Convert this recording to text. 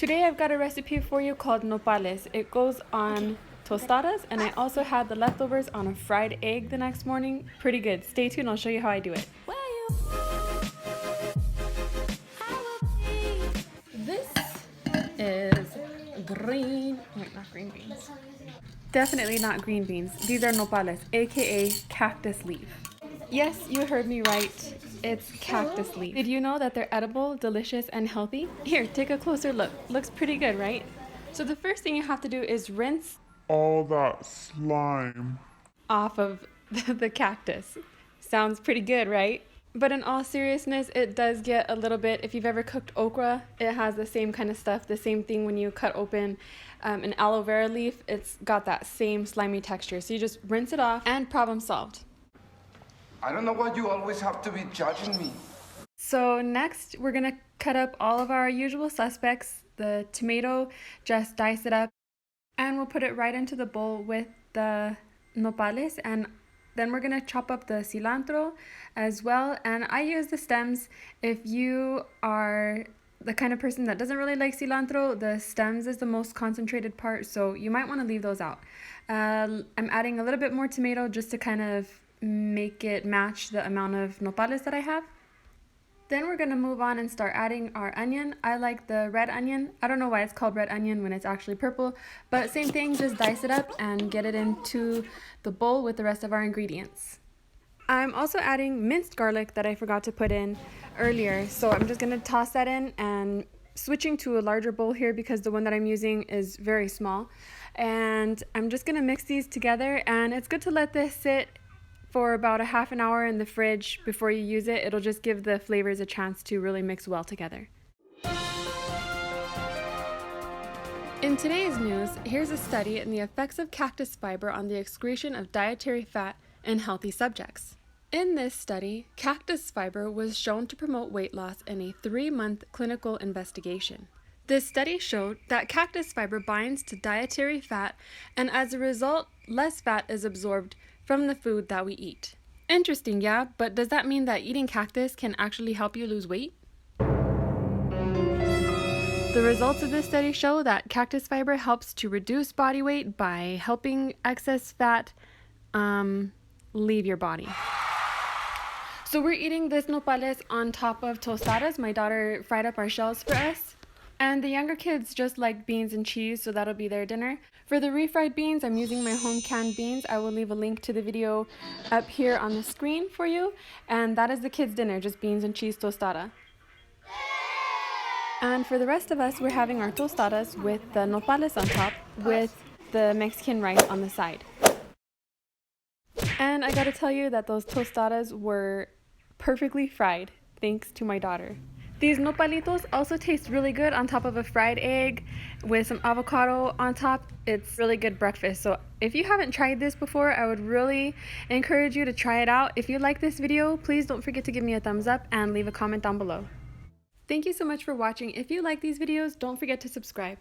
Today I've got a recipe for you called Nopales. It goes on tostadas, and I also had the leftovers on a fried egg the next morning. Pretty good. Stay tuned, I'll show you how I do it. This is not green beans. Definitely not green beans. These are nopales, aka cactus leaf. Yes, you heard me right. It's cactus leaf. Did you know that they're edible, delicious, and healthy? Here, take a closer look. Looks pretty good, right? So the first thing you have to do is rinse all that slime off of the cactus. Sounds pretty good, right? But in all seriousness, it does get a little bit, if you've ever cooked okra, it has the same kind of stuff, the same thing when you cut open an aloe vera leaf, it's got that same slimy texture. So you just rinse it off and problem solved. I don't know why you always have to be judging me. So next, we're gonna cut up all of our usual suspects. The tomato, just dice it up, and we'll put it right into the bowl with the nopales, and then we're gonna chop up the cilantro as well. And I use the stems. If you are the kind of person that doesn't really like cilantro, the stems is the most concentrated part, so you might want to leave those out. I'm adding a little bit more tomato just to kind of make it match the amount of nopales that I have. Then we're going to move on and start adding our onion. I like the red onion. I don't know why it's called red onion when it's actually purple, but same thing, just dice it up and get it into the bowl with the rest of our ingredients. I'm also adding minced garlic that I forgot to put in earlier, so I'm just going to toss that in and switching to a larger bowl here because the one that I'm using is very small. And I'm just going to mix these together, and it's good to let this sit for about a half an hour in the fridge before you use it. It'll just give the flavors a chance to really mix well together. In today's news, here's a study in the effects of cactus fiber on the excretion of dietary fat in healthy subjects. In this study, cactus fiber was shown to promote weight loss in a 3-month clinical investigation. This study showed that cactus fiber binds to dietary fat, and as a result, less fat is absorbed from the food that we eat. Interesting, yeah, but does that mean that eating cactus can actually help you lose weight? The results of this study show that cactus fiber helps to reduce body weight by helping excess fat leave your body. So we're eating this nopales on top of tostadas. My daughter fried up our shells for us. And the younger kids just like beans and cheese, so that'll be their dinner. For the refried beans, I'm using my home canned beans. I will leave a link to the video up here on the screen for you. And that is the kids' dinner, just beans and cheese tostada. And for the rest of us, we're having our tostadas with the nopales on top with the Mexican rice on the side. And I gotta tell you that those tostadas were perfectly fried, thanks to my daughter. These nopalitos also taste really good on top of a fried egg with some avocado on top. It's really good breakfast. So if you haven't tried this before, I would really encourage you to try it out. If you like this video, please don't forget to give me a thumbs up and leave a comment down below. Thank you so much for watching. If you like these videos, don't forget to subscribe.